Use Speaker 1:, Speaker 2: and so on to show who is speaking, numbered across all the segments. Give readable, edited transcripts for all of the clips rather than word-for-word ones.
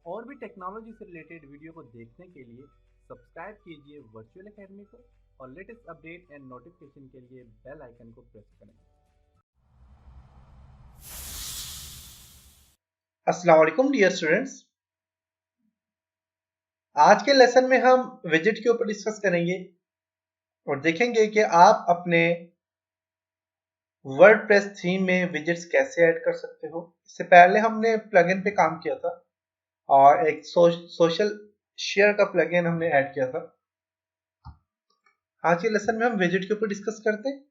Speaker 1: और भी टेक्नोलॉजी से रिलेटेड वीडियो को देखने के लिए सब्सक्राइब कीजिए वर्चुअल एकेडमी को और लेटेस्ट अपडेट एंड नोटिफिकेशन के लिए बेल आइकन को प्रेस करें।
Speaker 2: अस्सलाम वालेकुम डियर स्टूडेंट्स। आज के लेसन में हम विजिट के ऊपर डिस्कस करेंगे और देखेंगे कि आप अपने वर्डप्रेस थीम में विजिट्स कैसे ऐड कर सकते हो। इससे पहले हमने प्लगइन पे काम किया था और एक सोशल शेयर का प्लगइन हमने ऐड किया था। आज के लेसन में हम विजिट के ऊपर डिस्कस करते हैं।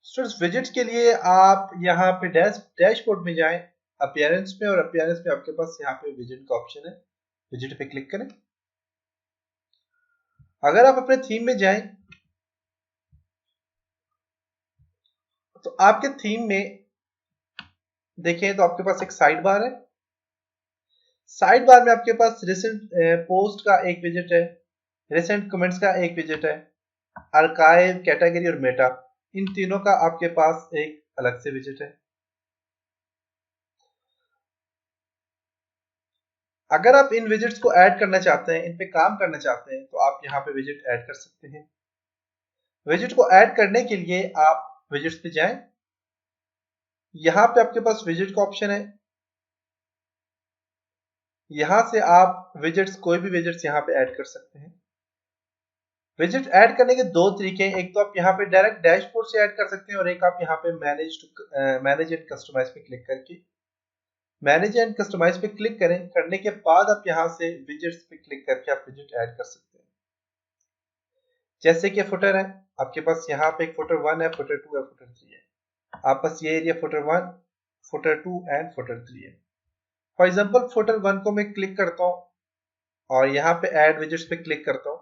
Speaker 2: स्टूडेंट्स, विजिट्स के लिए आप यहाँ पे डैशबोर्ड में जाएं, अपीयरेंस में, और अपीयरेंस में आपके पास यहाँ पे विजिट का ऑप्शन है। विजिट पे क्लिक करें। अगर आप अपने थीम में जाएं तो आपके थीम में देखें तो आपके पास एक साइड बार है। साइड बार में आपके पास रिसेंट पोस्ट का एक विजिट है, रिसेंट कमेंट्स का एक विजिट है, आर्काइव, कैटेगरी और मेटा, इन तीनों का आपके पास एक अलग से विजिट है। अगर आप इन विजिट्स को ऐड करना चाहते हैं, इन पे काम करना चाहते हैं, तो आप यहाँ पे विजिट ऐड कर सकते हैं। विजिट को ऐड करने के लिए आप विजिट्स पे जाएं। यहाँ पे आपके पास विजिट का ऑप्शन है। यहां से आप विजिट्स, कोई भी विजिट्स यहाँ पे ऐड कर सकते हैं। विजिट ऐड करने के दो तरीके हैं। एक तो आप यहाँ पे डायरेक्ट डैशबोर्ड से ऐड कर सकते हैं और एक आप यहाँ पे मैनेज एंड कस्टमाइज पे क्लिक करके मैनेज एंड कस्टमाइज पे क्लिक करें। करने के बाद आप यहाँ से विजिट्स पे क्लिक करके आप विजिट ऐड कर सकते हैं। जैसे कि फुटर है, आपके पास यहाँ पे एक फुटर 1 है, फुटर 2 है, फुटर 3 है। आप बस ये area footer 1, footer 2 and footer 3 है। फॉर एग्जाम्पल फुटर 1 को मैं क्लिक करता हूँ और यहाँ पे ऐड विजिट्स पे क्लिक करता हूँ।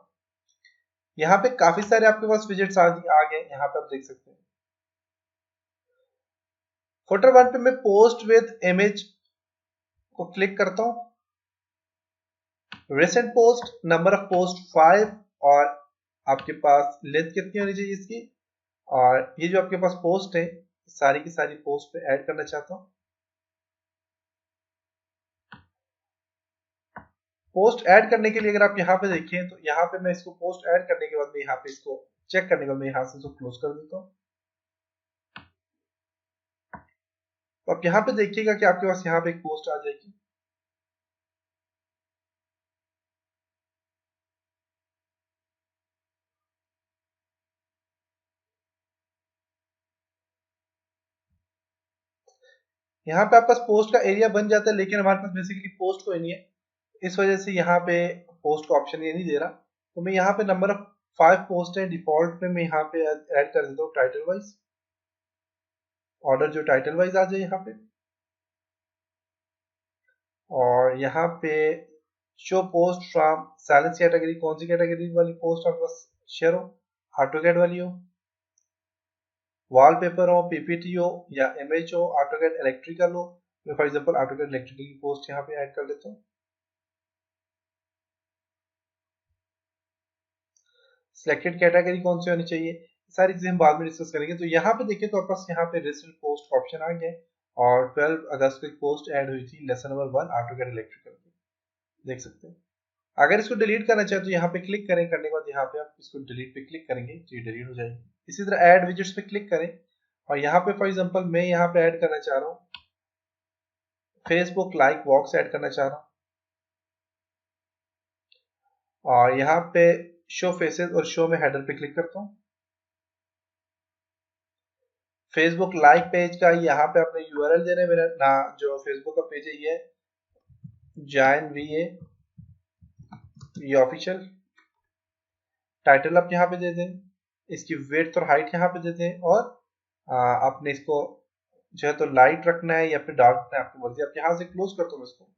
Speaker 2: यहाँ पे काफी सारे आपके पास विजिट्स आ गए, यहाँ पे आप देख सकते हैं। फुटर 1 पे मैं पोस्ट विद इमेज को क्लिक करता हूँ। Recent post, number of post 5 और आपके पास लेंथ कितनी होनी चाहिए इसकी, और ये जो आपके पास पोस्ट है सारी की सारी पोस्ट पे ऐड करना चाहता हूँ। पोस्ट ऐड करने के लिए अगर आप यहाँ पे देखें तो यहाँ पे मैं इसको पोस्ट ऐड करने के बाद मैं यहाँ पे इसको चेक करने के बाद मैं यहाँ से इसको क्लोज कर देता हूँ। तो आप यहाँ पे देखिएगा कि आपके पास यहाँ पे एक पोस्ट आ जाएगी। यहाँ पे आपका पोस्ट का एरिया बन जाता है, लेकिन हमारे पास बेसिकली पोस्ट कोई नहीं है, इस वजह से यहाँ पे पोस्ट का ऑप्शन ये नहीं दे रहा। तो मैं यहाँ पे नंबर ऑफ 5 पोस्ट है डिफॉल्ट में मैं यहाँ पे ऐड कर देता हूँ टाइटल वाइज। ऑर्डर जो टाइटल वाइज आ जाए यहाँ पे, और यहाँ पे show post from silence category, कौन सी कैटेगरी वाली पोस्ट आपके पास शेयर हो, ऑटोकैड वाली हो, वॉलपेपर हो, पीपीटी हो या इमेज हो, ऑटोकैड इलेक्ट्रिकल हो। मैं फॉर एग्जांपल ऑटोकैड इलेक्ट्रिकल की पोस्ट यहाँ पे ऐड कर देता हूँ। सिलेक्टेड कैटेगरी कौन सी होनी चाहिए, सारी चीजें हम बाद में डिस्कस करेंगे। तो यहाँ पे देखिए तो आपके पास यहाँ पे रिसेंट पोस्ट का ऑप्शन आ गया और 12 अगस्त को एक पोस्ट ऐड हुई थी लेसन नंबर 1 ऑटोकैड इलेक्ट्रिकल पे, देख सकते हैं। अगर इसको डिलीट करना चाहे तो यहाँ पे क्लिक करें, करने के बाद यहाँ पे आप इसको डिलीट पे क्लिक करेंगे तो ये डिलीट हो जाएगी। इसी तरह ऐड विजिट्स पे क्लिक करें और यहाँ पे फॉर एग्जांपल मैं यहाँ पे ऐड करना चाह रहा हूँ फेसबुक लाइक बॉक्स ऐड करना चाह रहा हूँ, और यहाँ पे शो फेसेस और शो में हेडर पे क्लिक करता हूँ। फेसबुक लाइक पेज का यहाँ पे अपने यूआरएल देना है। मेरा ना जो फेसबुक का पेज है ये जॉइन वीए ऑफिशियल। टाइटल आप यहाँ पे दे दें, इसकी विड्थ और हाइट यहाँ पे दे दें, और आपने इसको जो है तो लाइट रखना है या फिर डार्क रखना है, आपकी मर्जी। आप यहाँ से क्लोज करते हो इसको,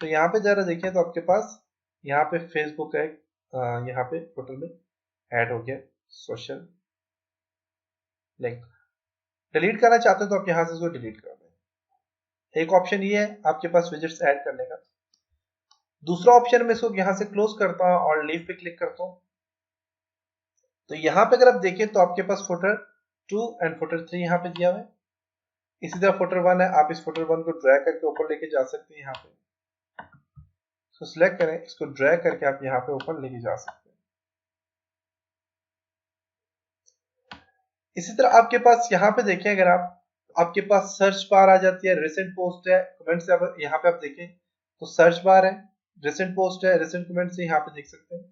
Speaker 2: तो यहाँ पे जरा देखिए तो आपके पास यहाँ पे फेसबुक है, यहाँ पे फोटो में ऐड हो गया सोशल लिंक। डिलीट करना चाहते हो तो आप यहाँ से इसको डिलीट कर दें। एक ऑप्शन ये है आपके पास विजिट्स ऐड करने का। दूसरा ऑप्शन मैं इसको यहाँ से क्लोज करता हूँ और लीव पे क्लिक करता हूँ। तो यहाँ पे अगर आप देखें तो आपके पास फुटर 2 एंड फुटर 3 यहाँ पे दिया हुआ है। इसी तरह फुटर 1 है, आप इस फुटर 1 को ड्रैग करके ऊपर लेके जा सकते हैं यहाँ पे। तो सिलेक्ट करें, इसको ड्रैग करके आप यहाँ पे ऊपर लेके जा सकते हैं। इसी तरह आपके पास यहाँ पे देखें, अगर आपके पास सर्च बार आ जाती है, रिसेंट पोस्ट है, कमेंट से आप यहाँ पे आप देखें तो सर्च बार है, रिसेंट पोस्ट है, रिसेंट कमेंट से यहाँ पे देख सकते हैं।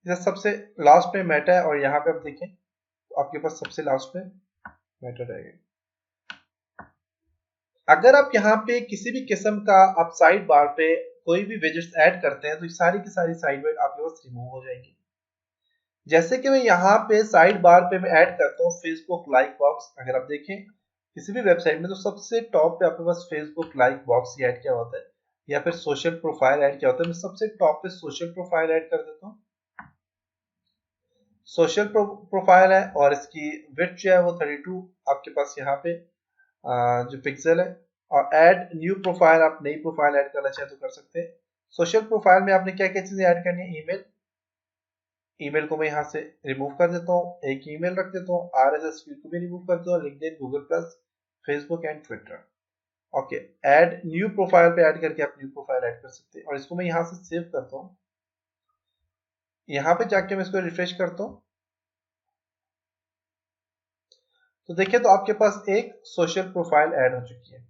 Speaker 2: इधर सबसे लास्ट में मेटा है और यहाँ पे आप देखें तो आपके पास सबसे लास्ट में मेटा रहेगा। अगर आप यहाँ पे किसी भी किस्म का आप साइड बार पे कोई भी विजेट्स ऐड करते हैं तो सारी की सारी साइड बार आपके पास रिमूव हो जाएंगी। जैसे कि मैं यहाँ पे साइड बार पे मैं ऐड करता हूँ फेसबुक लाइक बॉक्स। अगर आप देखें किसी भी वेबसाइट में तो सबसे टॉप पे आपके पास फेसबुक लाइक बॉक्स ही ऐड किया होता है, या फिर सोशल प्रोफाइल ऐड किया होता है। मैं सबसे टॉप पे सोशल प्रोफाइल ऐड कर देता हूँ। सोशल प्रोफाइल है और इसकी विड्थ जो है वो 32 आपके पास यहाँ पे जो पिक्सल है। और ऐड न्यू प्रोफाइल, आप नई प्रोफाइल ऐड करना चाहे तो कर सकते हैं। सोशल प्रोफाइल में आपने क्या क्या चीजें ऐड करनी है? ईमेल को मैं यहाँ से रिमूव कर देता हूँ, एक ईमेल रख देता हूँ। RSS फीड को भी रिमूव कर देता हूँ, LinkedIn, Google plus, Facebook and Twitter. Okay, add new profile पे ऐड करके आप न्यू प्रोफाइल ऐड कर सकते हैं। और इसको मैं यहाँ से सेव करता हूँ। यहाँ पे जाके मैं इसको रिफ्रेश करता हूँ तो देखिए तो आपके पास एक सोशल प्रोफाइल ऐड हो चुकी है।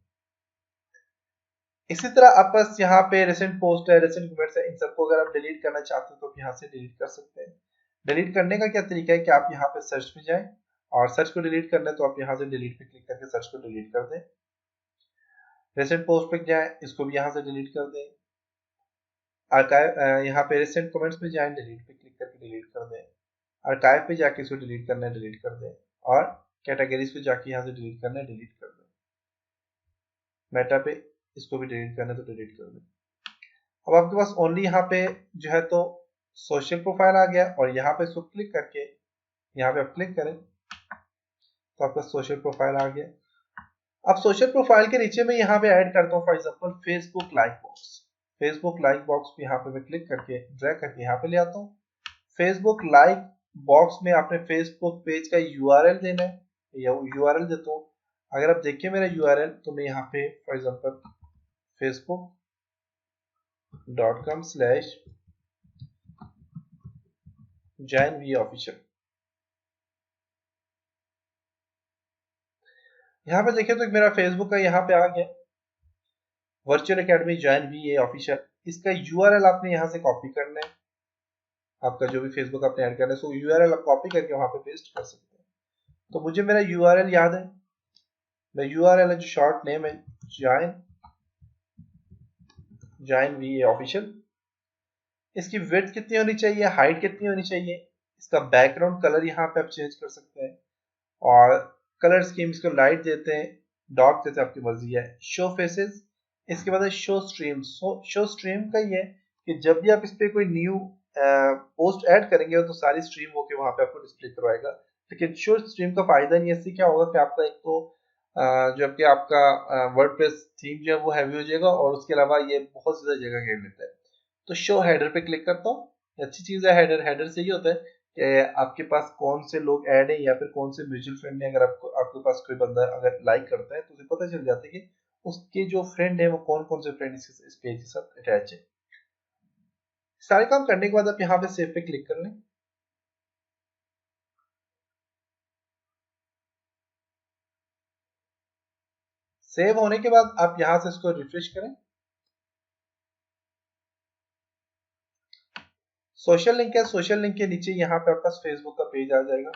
Speaker 2: इसी तरह आप पास यहाँ पे रिसेंट पोस्ट है, रिसेंट कमेंट्स है, इन सबको अगर आप डिलीट करना चाहते हो तो आप यहाँ से डिलीट कर सकते हैं। डिलीट करने का क्या तरीका है कि आप यहाँ पे सर्च में जाएं और सर्च को डिलीट करना है तो आप यहाँ से डिलीट पे क्लिक करके सर्च को डिलीट कर दें। रिसेंट पोस्ट पे जाएं, इसको भी यहाँ से डिलीट कर दें। आर्काइव, यहाँ पे रिसेंट कमेंट्स पे जाएं, डिलीट पे क्लिक करके डिलीट कर दें। आर्काइव पे जाके इसको डिलीट करना है, डिलीट कर दें। और कैटेगरीज पे जाके यहाँ से डिलीट करना है, डिलीट कर दें। मेटा पे इसको भी डिलीट करना है तो डिलीट कर दें। अब आपके पास ओनली यहाँ पे जो है तो सोशल प्रोफाइल आ गया और यहाँ पे इसको क्लिक करके यहाँ पे आप क्लिक करें तो आपका सोशल प्रोफाइल आ गया। अब सोशल प्रोफाइल के नीचे मैं यहाँ पे ऐड करता हूँ for example Facebook like box. Facebook like box पे यहाँ पे मैं क्लिक करके ड्रैग करके यहाँ पे ले आता हूँ। फेसबुक लाइक बॉक्स में आपने फेसबुक पेज का URL देना है, या URL देता हूँ। अगर आप देखिए मेरा URL तो मैं यहाँ पे फॉर एग्जांपल facebook.com/joinvaofficial, यहाँ पे देखिए तो मेरा फेसबुक का यहाँ पे आ गया virtual academy join VA official. इसका URL आपने यहाँ से कॉपी करना है। आपका जो भी फेसबुक आपने ऐड करना है सो URL आप कॉपी करके वहां पे पेस्ट कर सकते हैं। तो मुझे मेरा URL याद है, मेरा URL है जो शॉर्ट नेम है जॉइन VA ऑफिशियल। इसकी विड्थ कितनी होनी चाहिए, हाइट कितनी होनी चाहिए, इसका बैकग्राउंड कलर यहाँ पे आप चेंज कर सकते हैं। और कलर स्कीम इसको लाइट देते हैं, डार्क देते हैं, आपकी मर्जी है। शो फेसेस, इसके बाद है शो स्ट्रीम। शो स्ट्रीम का ये है कि जब भी आप इस पे कोई न्यू पोस्ट ऐड करेंगे तो सारी स्ट्रीम होके वहां पे आपको डिस्प्ले करवाएगा। लेकिन शो स्ट्रीम का फायदा नहीं है। इससे क्या होगा कि आपका एक तो जो कि आपका वर्डप्रेस थीम जो है वो हैवी हो जाएगा और उसके अलावा ये बहुत ज्यादा जगह घेर लेता है। तो शो हेडर पे क्लिक करता हूँ। अच्छी चीज है हेडर। हेडर से ये होता है कि आपके पास कौन से लोग ऐड है या फिर कौन से म्यूचुअल फ्रेंड है। अगर आपके पास कोई बंदा अगर लाइक करता है तो उसे पता चल जाता है कि उसके जो फ्रेंड है वो कौन कौन से फ्रेंड इस पेज के साथ अटैच है। सारे काम करने के बाद आप यहाँ पे सेव पे क्लिक कर लें। सेव होने के बाद आप यहाँ से इसको रिफ्रेश करें। सोशल लिंक है, सोशल लिंक के नीचे यहाँ पे आपका फेसबुक का पेज आ जाएगा।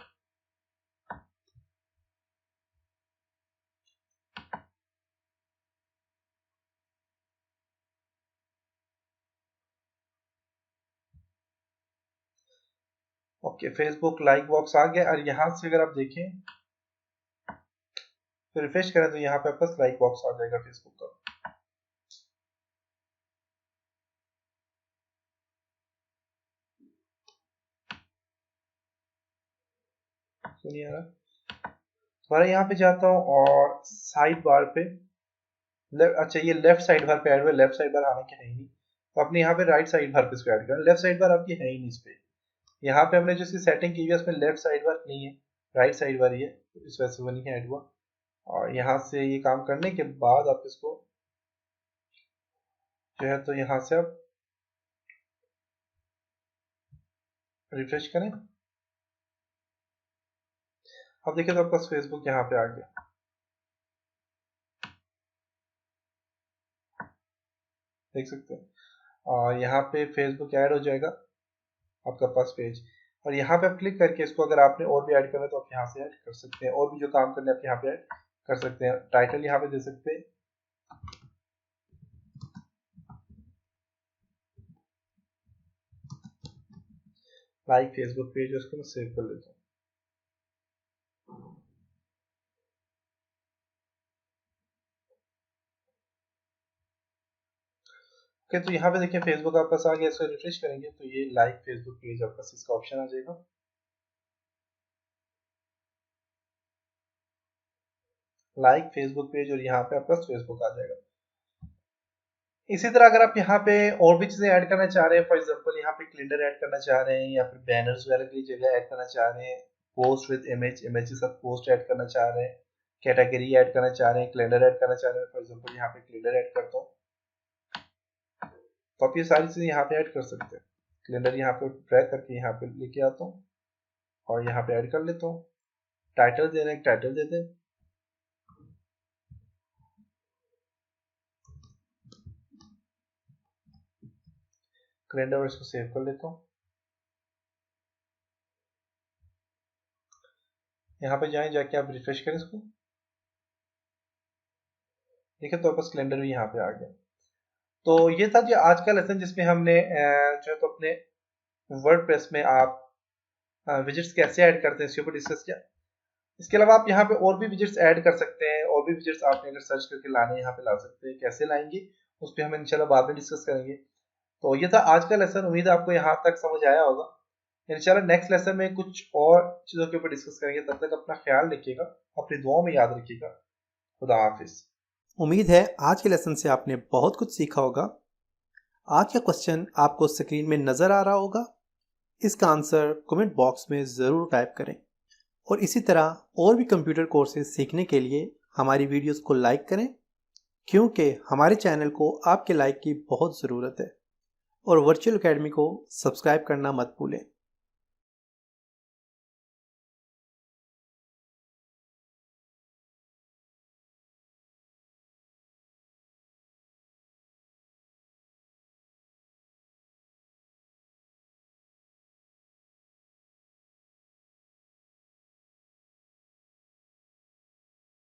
Speaker 2: ओके, फेसबुक लाइक बॉक्स आ गया। और यहाँ से अगर आप देखें तो रिफ्रेश करें तो यहाँ पे आपका लाइक बॉक्स आ जाएगा फेसबुक का। सुनिए ना, दोबारा यहाँ पे जाता हूँ और साइड बार पे अच्छा ये लेफ्ट साइड बार पे ऐड हुआ। लेफ्ट साइड बार आने के है ही नहीं तो अपने यहाँ पे राइट साइड बार पे इसको ऐड करें। लेफ्ट साइड बार आपकी है ही नहीं इस पे। यहाँ पे हमने जो इसकी सेटिंग की हुई है उसमें लेफ्ट साइड बार नहीं है, राइट साइड बार ही है, तो इस वजह से वो नहीं ऐड हुआ। और यहाँ से ये काम करने के बाद आप इसको जो है तो यहाँ से आप रिफ्रेश करें। अब देखिए तो आपका फेसबुक यहाँ पे आ गया। देख सकते हैं और यहाँ पे फेसबुक ऐड हो जाएगा आपका पास पेज। और यहाँ पे आप क्लिक करके इसको अगर आपने और भी ऐड करना है तो आप यहाँ से ऐड कर सकते हैं। और भी जो काम करना है आप यहाँ पे ऐड कर सकते हैं। टाइटल यहाँ पे दे सकते हैं, लाइक फेसबुक पेज, उसको मैं सेव कर लेता हूँ। ओके, तो यहाँ पे देखिए फेसबुक आपके पास आ गया। इसको रिफ्रेश करेंगे तो ये लाइक फेसबुक पेज आपका इसका ऑप्शन आ जाएगा। लाइक फेसबुक पेज, और यहाँ पे आपका फेसबुक आ जाएगा। इसी तरह अगर आप यहाँ पे और भी चीजें ऐड करना चाह रहे हैं, फॉर एग्जांपल यहाँ पे कैलेंडर ऐड करना चाह रहे हैं, या फिर बैनर्स वगैरह की जगह ऐड करना चाह रहे हैं, पोस्ट विद इमेज, इमेज के साथ पोस्ट ऐड करना चाह रहे हैं, कैटेगरी ऐड करना चाह रहे हैं, कैलेंडर ऐड करना चाह रहे हैं, फॉर एग्जांपल यहाँ पे कैलेंडर ऐड करता हूँ तो आप ये सारी चीजें यहाँ पे ऐड कर सकते हैं। कैलेंडर यहाँ पे ड्रैग करके यहाँ पे लेके आता हूँ और यहाँ पे ऐड कर लेता हूँ। टाइटल दे रहे हैं, टाइटल दे दें। कैलेंडर और इसको सेव कर लेता हूँ। यहाँ पे जाएं, जाके आप रिफ्रेश करें इसको। देखिए तो वापस कैलेंडर भी यहाँ पे आ गया। तो ये था जो आज का लेसन, जिसमें हमने जो है तो अपने वर्डप्रेस में आप विजेट्स कैसे ऐड करते हैं इसके ऊपर डिस्कस किया। इसके अलावा आप यहाँ पे और भी विजेट्स ऐड कर सकते हैं। और भी विजेट्स आपने अगर सर्च करके लाने यहाँ पे ला सकते हैं। कैसे लाएंगे उस पर हम इंशाल्लाह बाद में डिस्कस करेंगे। तो ये था आज का लेसन। उम्मीद है आपको यहाँ तक समझ आया होगा। इंशाल्लाह नेक्स्ट लेसन में कुछ और चीज़ों के ऊपर डिस्कस करेंगे। तब तक अपना ख्याल रखिएगा, अपनी दुआओं में याद रखिएगा। खुदा हाफिज।
Speaker 3: उम्मीद है आज के लेसन से आपने बहुत कुछ सीखा होगा। आज का क्वेश्चन आपको स्क्रीन में नज़र आ रहा होगा। इसका आंसर कमेंट बॉक्स में ज़रूर टाइप करें। और इसी तरह और भी कंप्यूटर कोर्सेज सीखने के लिए हमारी वीडियोस को लाइक करें, क्योंकि हमारे चैनल को आपके लाइक की बहुत ज़रूरत है। और वर्चुअल एकेडमी को सब्सक्राइब करना मत भूलें।